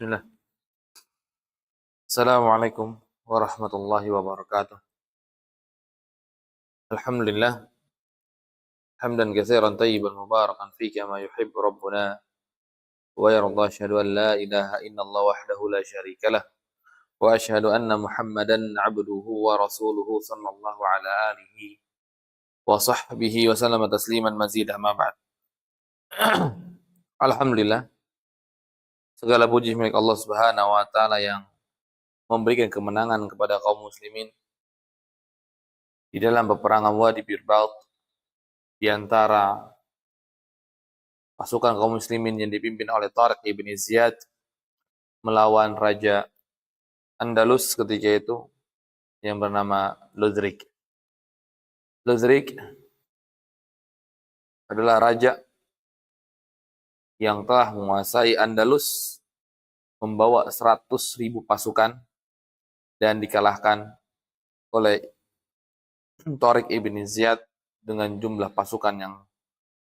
Bismillah. Assalamualaikum warahmatullahi wabarakatuh. Alhamdulillah, hamdan katsiran tayyiban mubarakan fi kama yuhibbu rabbuna wa yarda. Asyhadu an la ilaha illallah wahdahu la syarikalah wa asyhadu anna Muhammadan abduhu wa rasuluhu sallallahu ala alihi wa sahbihi wa sallama tasliman mazidah ma ba'd. Alhamdulillah, segala puji milik Allah Subhanahu wa taala yang memberikan kemenangan kepada kaum muslimin di dalam peperangan Wadi Birbalt di antara pasukan kaum muslimin yang dipimpin oleh Tariq ibn Ziyad melawan Raja Andalus ketika itu yang bernama Luthric. Luthric adalah raja yang telah menguasai Andalus, membawa 100.000 pasukan dan dikalahkan oleh Tariq ibn Ziyad dengan jumlah pasukan yang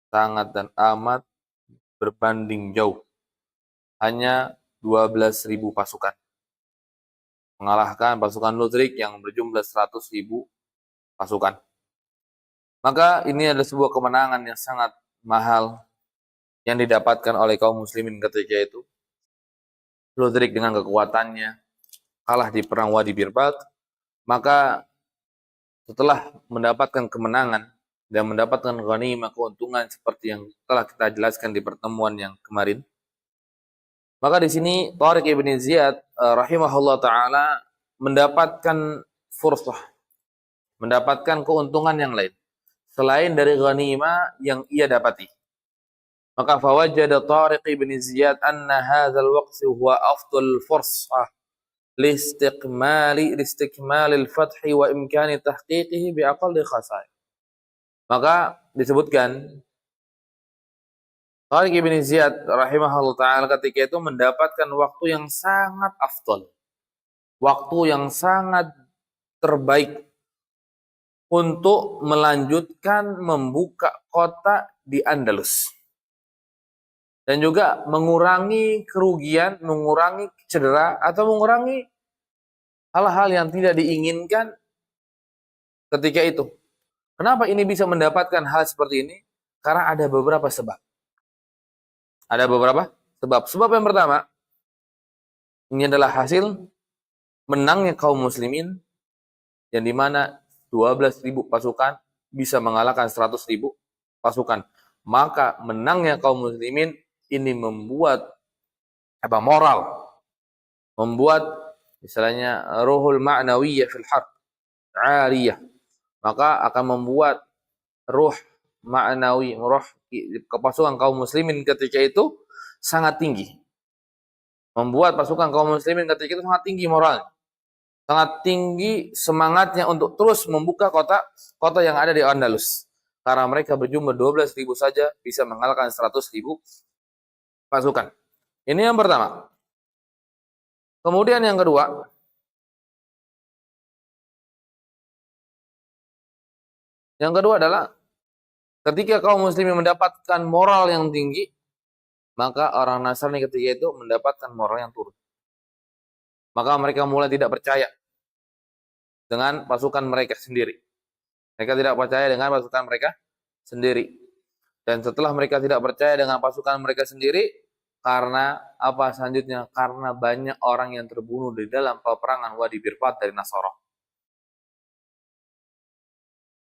sangat dan amat berbanding jauh. Hanya 12.000 pasukan. Mengalahkan pasukan Luthric yang berjumlah 100.000 pasukan. Maka ini adalah sebuah kemenangan yang sangat mahal yang didapatkan oleh kaum muslimin ketika itu. Luthric dengan kekuatannya kalah di perang Wadi Birbalt. Maka setelah mendapatkan kemenangan dan mendapatkan ghanimah, keuntungan seperti yang telah kita jelaskan di pertemuan yang kemarin, maka di sini Tariq ibn Ziyad rahimahullah taala mendapatkan fursah, mendapatkan keuntungan yang lain selain dari ghanimah yang ia dapati. Maka fawajada Tariq ibn Ziyad anna hadzal waqt huwa afdal fursah لاستكمال الفتح وإمكان تحقيقه بأقل خسائر. Maka disebutkan Tariq ibn Ziyad rahimahullah ta'ala ketika itu mendapatkan waktu yang sangat afdal, waktu yang sangat terbaik untuk melanjutkan membuka kota di Andalus dan juga mengurangi kerugian, mengurangi cedera atau mengurangi hal-hal yang tidak diinginkan ketika itu. Kenapa ini bisa mendapatkan hal seperti ini? Karena ada beberapa sebab. Ada beberapa sebab. Sebab yang pertama, ini adalah hasil menangnya kaum muslimin yang dimana 12.000 pasukan bisa mengalahkan 100.000 pasukan. Maka menangnya kaum muslimin ini membuat moral, membuat misalnya ruhul ma'nawiyah fil harb 'aliyah. Maka akan membuat ruh ma'nawi, ruh pasukan kaum muslimin ketika itu sangat tinggi. Membuat pasukan kaum muslimin ketika itu sangat tinggi moral, sangat tinggi semangatnya untuk terus membuka kota yang ada di Andalus. Karena mereka berjumlah 12.000 saja bisa mengalahkan 100.000 pasukan. Ini yang pertama. Kemudian yang kedua, adalah ketika kaum muslimin mendapatkan moral yang tinggi, maka orang Nasrani ketika itu mendapatkan moral yang turun. Maka mereka mulai tidak percaya dengan pasukan mereka sendiri. Mereka tidak percaya dengan pasukan mereka sendiri. Dan setelah mereka tidak percaya dengan pasukan mereka sendiri, karena apa selanjutnya? Karena banyak orang yang terbunuh di dalam peperangan Wadi Birbalt dari Nasara.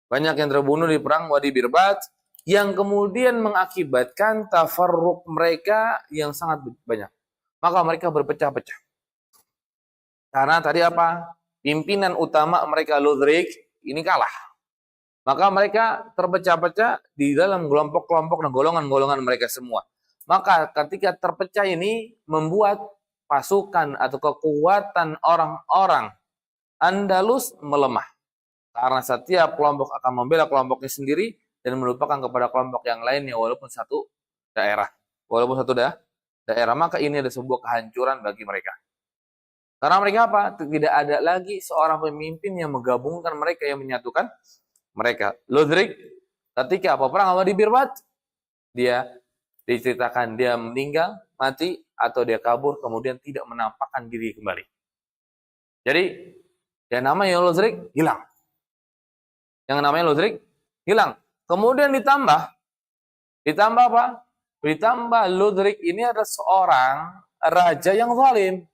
Banyak yang terbunuh di perang Wadi Birbalt yang kemudian mengakibatkan tafarruq mereka yang sangat banyak. Maka mereka berpecah-pecah. Karena tadi apa? Pimpinan utama mereka Luthric ini kalah. Maka mereka terpecah-pecah di dalam kelompok-kelompok dan golongan-golongan mereka semua. Maka ketika terpecah ini membuat pasukan atau kekuatan orang-orang Andalus melemah. Karena setiap kelompok akan membela kelompoknya sendiri dan melupakan kepada kelompok yang lainnya walaupun satu daerah. Walaupun satu daerah, maka ini ada sebuah kehancuran bagi mereka. Karena mereka apa? Tidak ada lagi seorang pemimpin yang menggabungkan mereka, yang menyatukan mereka. Luthric ketika peperangan Wadi Birbalt, dia diceritakan dia meninggal mati atau dia kabur kemudian tidak menampakkan diri kembali. Jadi yang namanya ludrik hilang. Yang namanya ludrik hilang. Kemudian ditambah apa? Ditambah ludrik ini ada seorang raja yang zalim.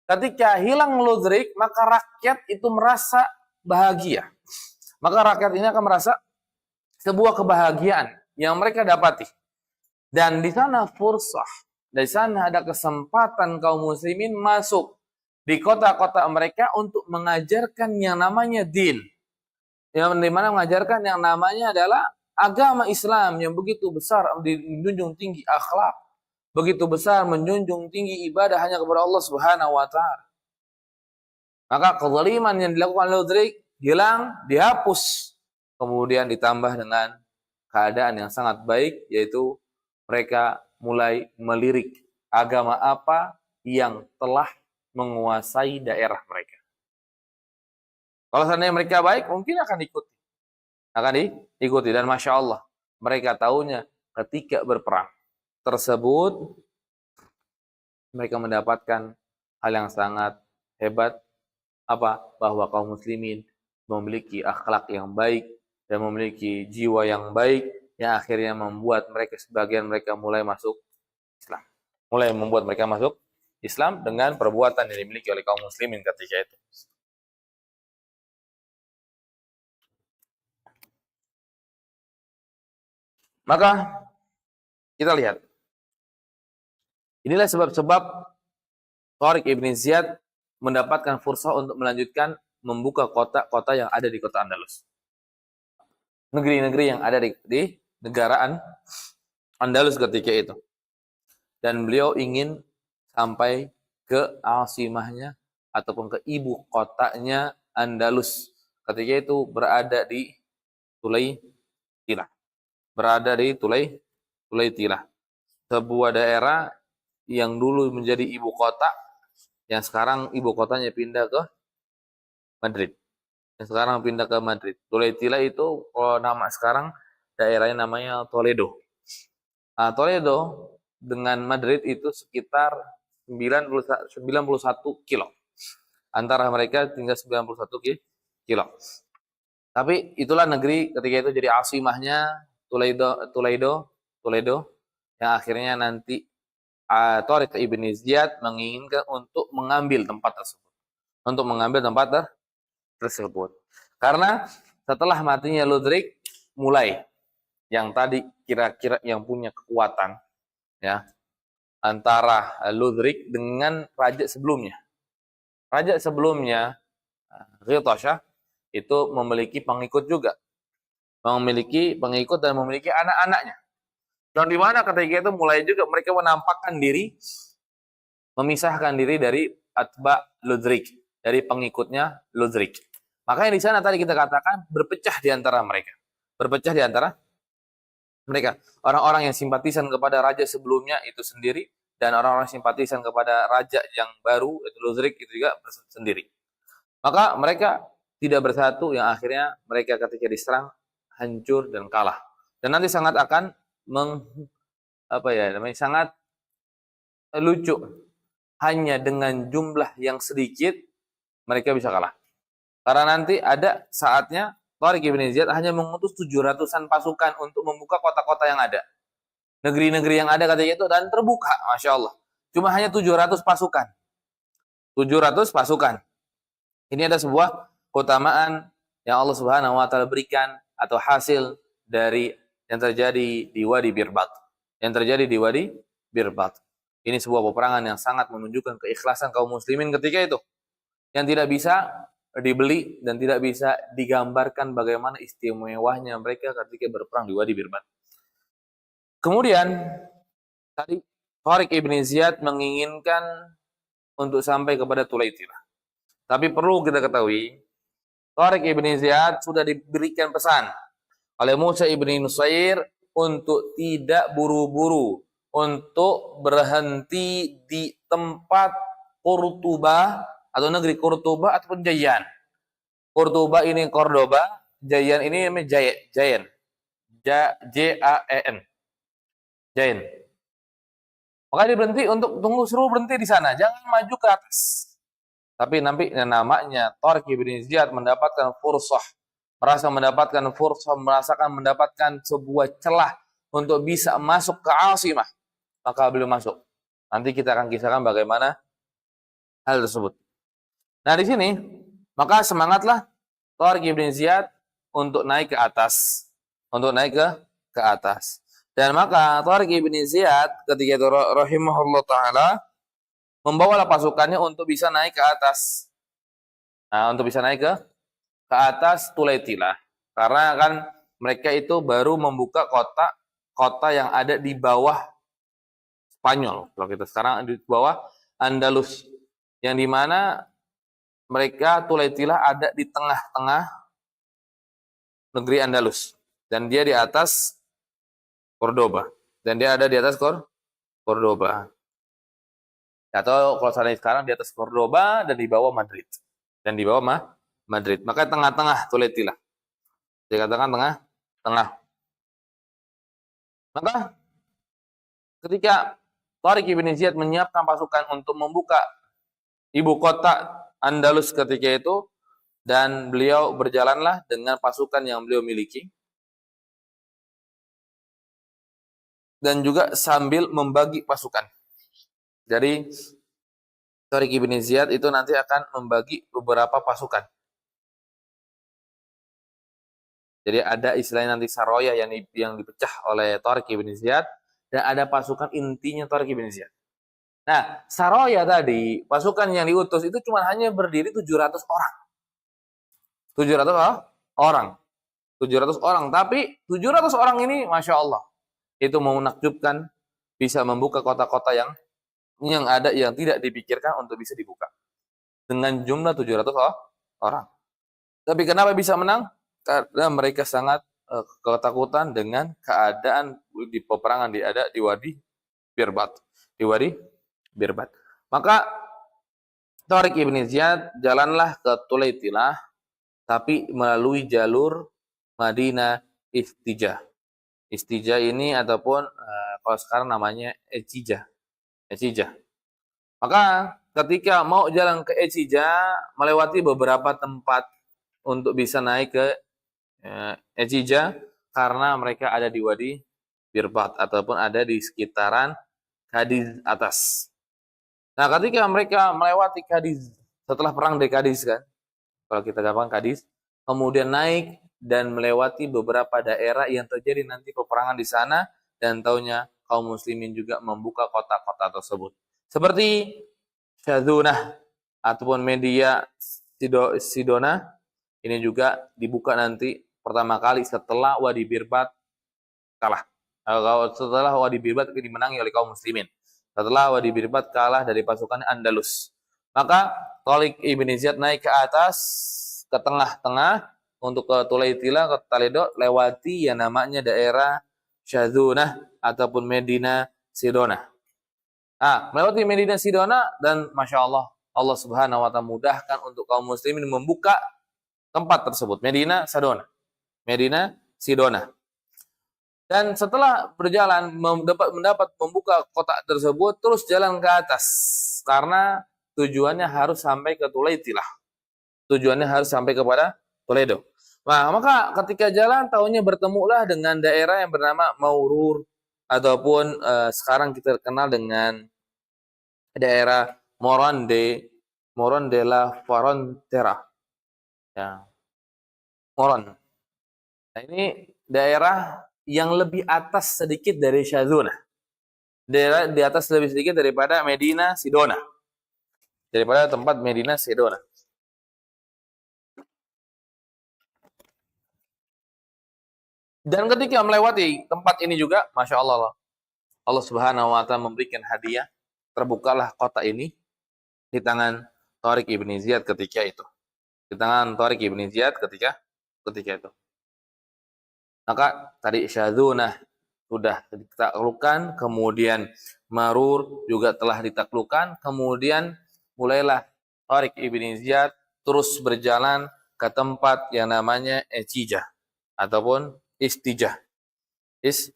Ketika hilang ludrik, maka rakyat itu merasa bahagia. Maka rakyat ini akan merasa sebuah kebahagiaan yang mereka dapati. Dan di sana fursah, di sana ada kesempatan kaum muslimin masuk di kota-kota mereka untuk mengajarkan yang namanya din. Yang dimana mengajarkan yang namanya adalah agama Islam yang begitu besar, menjunjung tinggi akhlak, begitu besar menjunjung tinggi ibadah hanya kepada Allah Subhanahu wa taala. Maka kezaliman yang dilakukan ludrik hilang, dihapus. Kemudian ditambah dengan keadaan yang sangat baik, yaitu mereka mulai melirik agama apa yang telah menguasai daerah mereka. Kalau seandainya mereka baik, mungkin akan diikuti. Akan diikuti. Dan Masya Allah, mereka tahunya ketika berperang tersebut, mereka mendapatkan hal yang sangat hebat. Apa? Bahwa kaum muslimin memiliki akhlak yang baik dan memiliki jiwa yang baik yang akhirnya membuat mereka, sebagian mereka mulai masuk Islam. Mulai membuat mereka masuk Islam dengan perbuatan yang dimiliki oleh kaum muslimin ketika itu. Maka kita lihat. Inilah sebab-sebab Tariq ibn Ziyad mendapatkan fursah untuk melanjutkan membuka kota-kota yang ada di kota Andalus. Negeri-negeri yang ada di negaraan Andalus ketika itu. Dan beliau ingin sampai ke asimahnya ataupun ke ibu kotanya Andalus. Ketika itu berada di Tulaitilah. Berada di Tulaitilah. Sebuah daerah yang dulu menjadi ibu kota, yang sekarang ibu kotanya pindah ke Madrid. Yang sekarang pindah ke Madrid. Tulaitilah itu kalau nama sekarang daerahnya namanya Toledo. Nah, Toledo dengan Madrid itu sekitar 91 kilo. Antara mereka tinggal 91 kilo. Tapi itulah negeri ketika itu jadi asimahnya Toledo yang akhirnya nanti Tariq ibn Ziyad menginginkan untuk mengambil tempat tersebut. Untuk mengambil tempat tersebut. Karena setelah matinya Ludrik, mulai yang tadi kira-kira yang punya kekuatan ya antara Ludrik dengan raja sebelumnya. Raja sebelumnya Ghitashah itu memiliki pengikut juga. Memiliki pengikut dan memiliki anak-anaknya. Dan di mana ketika itu mulai juga mereka menampakkan diri, memisahkan diri dari atba Ludrik, dari pengikutnya Ludrik. Makanya di sana tadi kita katakan berpecah di antara mereka. Berpecah di antara mereka. Orang-orang yang simpatisan kepada raja sebelumnya itu sendiri, dan orang-orang simpatisan kepada raja yang baru, itu Ludrik, itu juga sendiri. Maka mereka tidak bersatu, yang akhirnya mereka ketika diserang hancur dan kalah. Dan nanti sangat akan sangat lucu. Hanya dengan jumlah yang sedikit mereka bisa kalah. Karena nanti ada saatnya Tariq ibn Ziyad hanya mengutus 700-an pasukan untuk membuka kota-kota yang ada. Negeri-negeri yang ada ketika itu, dan terbuka, Masya Allah. Cuma hanya 700 pasukan. 700 pasukan. Ini ada sebuah keutamaan yang Allah Subhanahu wa taala berikan atau hasil dari yang terjadi di Wadi Birbat. Yang terjadi di Wadi Birbat. Ini sebuah peperangan yang sangat menunjukkan keikhlasan kaum muslimin ketika itu. Yang tidak bisa dibeli dan tidak bisa digambarkan bagaimana istimewanya mereka ketika berperang di Wadi Birbat. Kemudian tadi Tariq ibn Ziyad menginginkan untuk sampai kepada Tulaitilah. Tapi perlu kita ketahui, Tariq ibn Ziyad sudah diberikan pesan oleh Musa ibn Nusair untuk tidak buru-buru, untuk berhenti di tempat Qurtubah atau negeri Qurtubah ataupun Jayan. Qurtubah ini Cordoba, Jayan ini namanya Jayan. J-A-E-N. Jayan. Maka dia berhenti untuk suruh berhenti di sana, jangan maju ke atas. Tapi nanti namanya Tariq bin Ziyad mendapatkan fursah, merasakan mendapatkan sebuah celah untuk bisa masuk ke Asimah, maka beliau masuk. Nanti kita akan kisahkan bagaimana hal tersebut. Nah, di sini maka semangatlah Tariq bin Ziyad untuk naik ke atas, ke atas. Dan maka Tariq bin Ziyad ketika itu rahimahullah taala membawalah pasukannya untuk bisa naik ke atas. Nah, untuk bisa naik ke atas Tulaitilah. Karena kan mereka itu baru membuka kota yang ada di bawah Spanyol. Kalau kita sekarang di bawah Andalus. Yang dimana mereka Tulaitilah ada di tengah-tengah negeri Andalus. Dan dia di atas Cordoba. Dan dia ada di atas Cordoba. Atau kalau sekarang di atas Cordoba dan di bawah Madrid. Dan di bawah Madrid. Maka tengah-tengah Tulaitilah. Dikatakan tengah. Maka ketika Tariq bin Ziyad menyiapkan pasukan untuk membuka ibu kota Andalus ketika itu, dan beliau berjalanlah dengan pasukan yang beliau miliki, dan juga sambil membagi pasukan. Jadi Tariq bin Ziyad itu nanti akan membagi beberapa pasukan. Jadi ada istilahnya nanti saroya yang dipecah oleh Tariq bin Ziyad, dan ada pasukan intinya Tariq bin Ziyad. Nah, saroya tadi, pasukan yang diutus itu cuma hanya berdiri 700 orang. 700 orang. 700 orang. Tapi 700 orang ini, Masya Allah, itu menakjubkan, bisa membuka kota-kota yang ada yang tidak dipikirkan untuk bisa dibuka. Dengan jumlah 700 orang. Tapi kenapa bisa menang? Karena mereka sangat ketakutan dengan keadaan di peperangan di Wadi Birbat. Di Wadi Birbat. Maka Tariq bin Ziyad jalanlah ke Tulaitilah, tapi melalui jalur Madinah Istijah. Istijah ini ataupun kalau sekarang namanya Ecijah. Maka ketika mau jalan ke Ecijah, melewati beberapa tempat untuk bisa naik ke Ecijah, karena mereka ada di Wadi Birbat ataupun ada di sekitaran Kadiz atas. Nah, ketika mereka melewati Kadiz, setelah perang di Kadiz kan, kalau kita gampang Kadiz, kemudian naik dan melewati beberapa daerah yang terjadi nanti peperangan di sana, dan taunya kaum muslimin juga membuka kota-kota tersebut. Seperti Syadunah ataupun media Sidona, ini juga dibuka nanti pertama kali setelah Wadi Birbat kalah. Setelah Wadi Birbat dimenangi oleh kaum muslimin. Setelah Wadi Birbat kalah dari pasukan Andalus. Maka Tariq bin Ziyad naik ke atas, ke tengah-tengah, untuk ke Tulaitilah, ke Toledo, lewati yang namanya daerah Syadunah ataupun Medina Sidona. Melewati Medina Sidona, dan Masya Allah, Allah Subhanahu wa Ta'ala mudahkan untuk kaum muslimin membuka tempat tersebut, Medina Sidona. Dan setelah berjalan mendapat membuka kota tersebut, terus jalan ke atas, karena tujuannya harus sampai ke Tulaitilah. Tujuannya harus sampai kepada Toledo. Nah, maka ketika jalan, tahunya bertemulah dengan daerah yang bernama Maurur, ataupun sekarang kita kenal dengan daerah Morón de la Frontera. Ya. Moron. Nah, ini daerah yang lebih atas sedikit dari Syadunah. Daerah di atas lebih sedikit daripada Medina Sidona. Daripada tempat Medina Sidona. Dan ketika melewati tempat ini juga, Masya Allah, Allah Subhanahu wa Ta'ala memberikan hadiah. Terbukalah kota ini di tangan Tariq bin Ziyad ketika itu. Di tangan Tariq bin Ziyad ketika itu. Maka tadi Syadunah sudah ditaklukkan, kemudian Marur juga telah ditaklukkan, kemudian mulailah Tariq bin Ziyad terus berjalan ke tempat yang namanya Ecijah ataupun Istijah.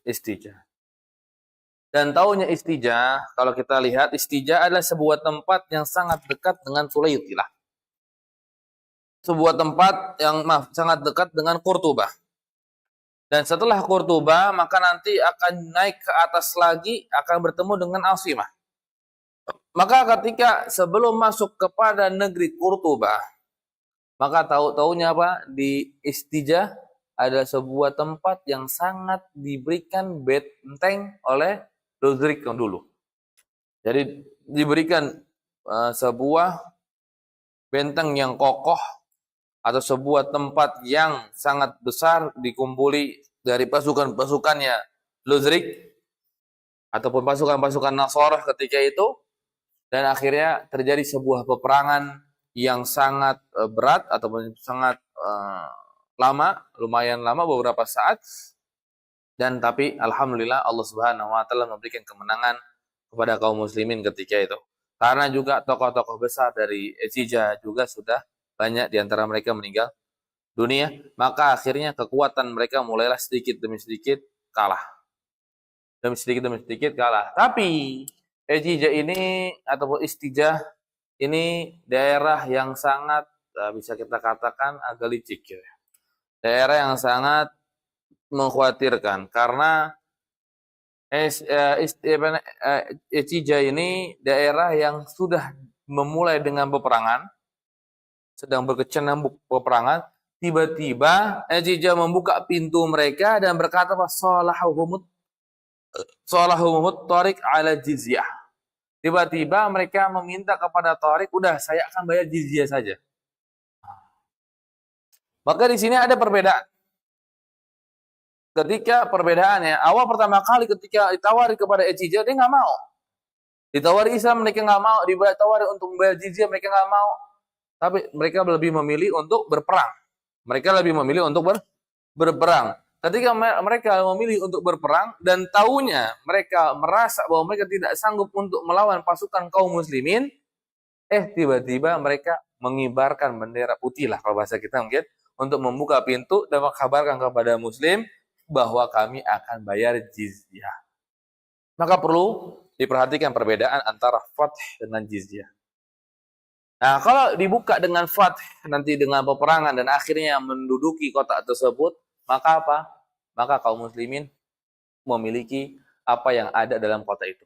Istijah. Dan taunya Istijah, kalau kita lihat Istijah adalah sebuah tempat yang sangat dekat dengan Sulaitilah. Sebuah tempat yang sangat dekat dengan Qurtubah. Dan setelah Qurtubah, maka nanti akan naik ke atas lagi, akan bertemu dengan Asimah. Maka ketika sebelum masuk kepada negeri Qurtubah, maka tahu-tahunya apa? Di Istijah ada sebuah tempat yang sangat diberikan benteng oleh Luzrik yang dulu. Jadi diberikan sebuah benteng yang kokoh atau sebuah tempat yang sangat besar dikumpuli dari pasukan-pasukannya Luzrik ataupun pasukan-pasukan Nasrani ketika itu, dan akhirnya terjadi sebuah peperangan yang sangat berat ataupun sangat lama, lumayan lama beberapa saat, dan tapi alhamdulillah Allah Subhanahu wa taala memberikan kemenangan kepada kaum muslimin ketika itu. Karena juga tokoh-tokoh besar dari Ejija juga sudah banyak di antara mereka meninggal dunia, maka akhirnya kekuatan mereka mulailah sedikit demi sedikit kalah. Demi sedikit kalah. Tapi Ejija ini ataupun Istijah ini daerah yang sangat bisa kita katakan agak licik ya. Daerah yang sangat mengkhawatirkan karena Ejija ini daerah yang sudah memulai dengan peperangan, sedang berkecamuk peperangan, tiba-tiba Ejija membuka pintu mereka dan berkata, "Salahumut Tariq ala jizyah." Tiba-tiba mereka meminta kepada Tariq, "Udah, saya akan bayar jizyah saja." Maka di sini ada perbedaan. Ketika perbedaannya, awal pertama kali ketika ditawari kepada Ejija, dia nggak mau. Ditawari Islam, mereka nggak mau. Ditawari untuk membayar jizyah, mereka nggak mau. Tapi mereka lebih memilih untuk berperang. Mereka lebih memilih untuk berperang. Ketika mereka memilih untuk berperang dan taunya mereka merasa bahwa mereka tidak sanggup untuk melawan pasukan kaum muslimin, tiba-tiba mereka mengibarkan bendera putih lah kalau bahasa kita mungkin, untuk membuka pintu dan mengkabarkan kepada muslim bahwa kami akan bayar jizyah. Maka perlu diperhatikan perbedaan antara fath dengan jizyah. Nah, kalau dibuka dengan fath, nanti dengan peperangan dan akhirnya menduduki kota tersebut, maka apa? Maka kaum muslimin memiliki apa yang ada dalam kota itu.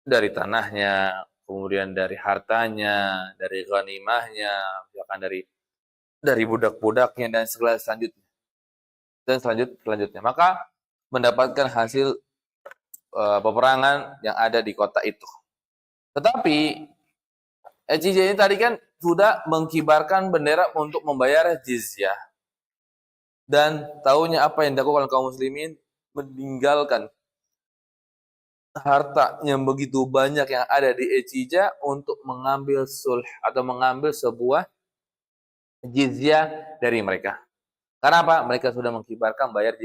Dari tanahnya, kemudian dari hartanya, dari ghanimahnya, misalkan dari budak-budaknya dan segala selanjutnya. Dan selanjutnya. Maka mendapatkan hasil peperangan yang ada di kota itu. Tetapi Ejija ini tadi kan sudah mengkibarkan bendera untuk membayar jizyah. Dan tahunya apa yang dilakukan kaum muslimin, meninggalkan harta yang begitu banyak yang ada di Ejija untuk mengambil sulh atau mengambil sebuah jizyah dari mereka. Karena apa? Mereka sudah mengkibarkan bayar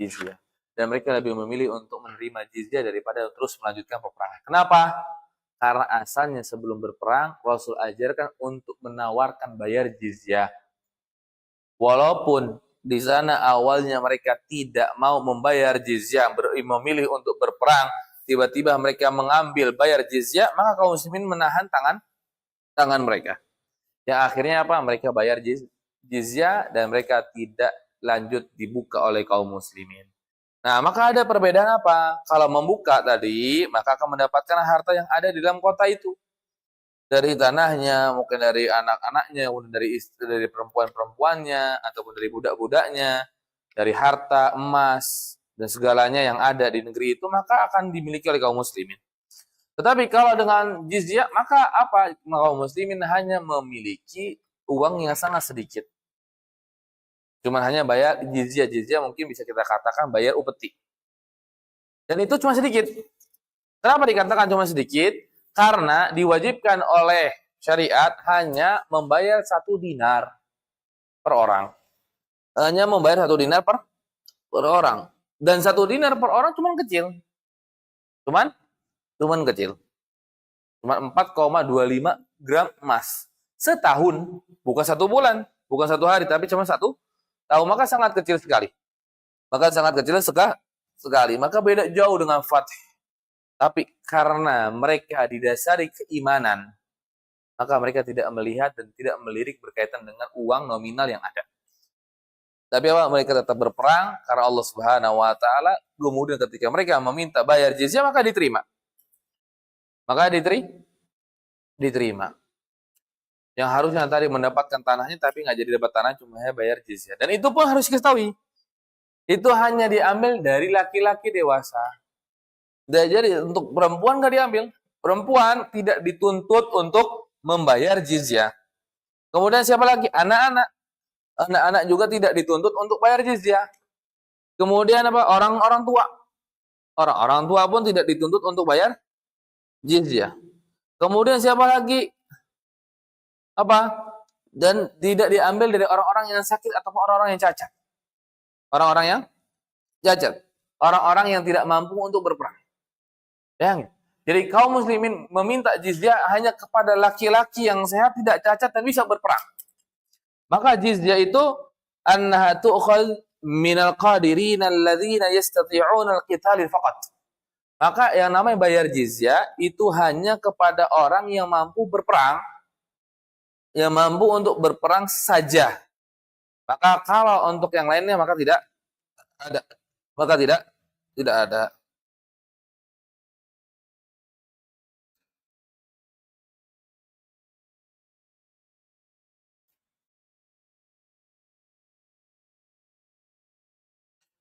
jizyah. Dan mereka lebih memilih untuk menerima jizyah daripada terus melanjutkan peperangan. Kenapa? Karena asalnya sebelum berperang, Rasul ajarkan untuk menawarkan bayar jizyah. Walaupun di sana awalnya mereka tidak mau membayar jizyah, memilih untuk berperang, tiba-tiba mereka mengambil bayar jizyah, maka kaum muslimin menahan tangan mereka. Yang akhirnya apa? Mereka bayar jizyah dan mereka tidak lanjut dibuka oleh kaum muslimin. Nah, maka ada perbedaan apa? Kalau membuka tadi, maka akan mendapatkan harta yang ada di dalam kota itu. Dari tanahnya, mungkin dari anak-anaknya, mungkin dari perempuan-perempuannya, ataupun dari budak-budaknya, dari harta, emas, dan segalanya yang ada di negeri itu, maka akan dimiliki oleh kaum muslimin. Tetapi kalau dengan jizyah, maka apa? Kaum muslimin hanya memiliki uang yang sangat sedikit. Cuma hanya bayar jizyah mungkin bisa kita katakan bayar upeti. Dan itu cuma sedikit. Kenapa dikatakan cuma sedikit? Karena diwajibkan oleh syariat hanya membayar 1 dinar per orang. Hanya membayar 1 dinar per orang. Dan 1 dinar per orang cuma kecil. Cuman kecil. Cuma 4,25 gram emas. Setahun. Bukan 1 bulan. Bukan 1 hari. Tapi cuma 1 tahun. Maka sangat kecil sekali. Maka sangat kecil sekali, maka beda jauh dengan fath. Tapi karena mereka didasari keimanan, maka mereka tidak melihat dan tidak melirik berkaitan dengan uang nominal yang ada. Tapi apa? Mereka tetap berperang karena Allah Subhanahu wa taala. Kemudian ketika mereka meminta bayar jizyah, maka diterima. Maka diterima. Yang harusnya tadi mendapatkan tanahnya tapi nggak jadi dapat tanah, cuma bayar jizyah. Dan itu pun harus diketahui. Itu hanya diambil dari laki-laki dewasa. Jadi untuk perempuan nggak diambil. Perempuan tidak dituntut untuk membayar jizyah. Kemudian siapa lagi? Anak-anak. Anak-anak juga tidak dituntut untuk bayar jizyah. Kemudian apa? Orang-orang tua. Orang-orang tua pun tidak dituntut untuk bayar jizyah. Kemudian siapa lagi? Apa? Dan tidak diambil dari orang-orang yang sakit ataupun orang-orang yang cacat. Orang-orang yang cacat. Orang-orang yang tidak mampu untuk berperang. Bayangin. Jadi kaum muslimin meminta jizyah hanya kepada laki-laki yang sehat, tidak cacat dan bisa berperang. Maka jizyah itu annaha tu'khal minal qadirin alladzina yastati'una al-qital faqat. Maka yang namanya bayar jizyah itu hanya kepada orang yang mampu berperang, yang mampu untuk berperang saja. Maka kalau untuk yang lainnya maka tidak ada. Maka tidak ada.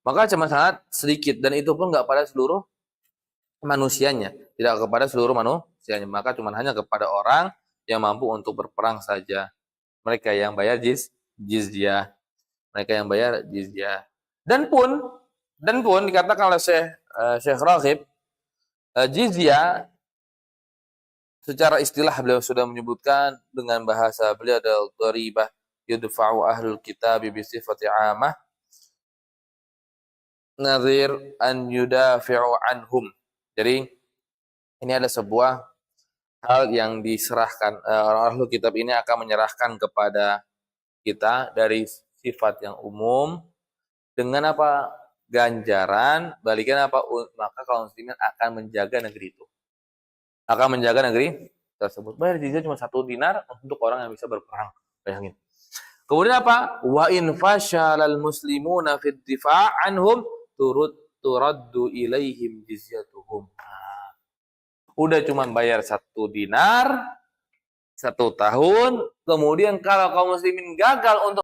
Maka cuma sangat sedikit dan itu pun nggak pada seluruh manusianya, tidak kepada seluruh manusianya. Maka cuma hanya kepada orang yang mampu untuk berperang saja. Mereka yang bayar jizyah. Mereka yang bayar jizyah. Dan pun dikatakan oleh Syekh Raghib, jizyah secara istilah beliau sudah menyebutkan dengan bahasa beliau adalah dharibah yudfa'u ahlul kitab bi sifati 'amah nadhir an yudafi'u anhum. Jadi ini ada sebuah hal yang diserahkan, orang ahli kitab ini akan menyerahkan kepada kita dari sifat yang umum dengan apa? Ganjaran, balikan apa? Maka kaum muslimin akan menjaga negeri itu. Akan menjaga negeri tersebut. Bayar jizyah cuma 1 dinar untuk orang yang bisa berperang. Bayangin. Kemudian apa? Wa in fashalal muslimuna fid difa' anhum turaddu ilaihim jizyatuhum. Udah cuma bayar 1 dinar 1 tahun, kemudian kalau kaum muslimin gagal untuk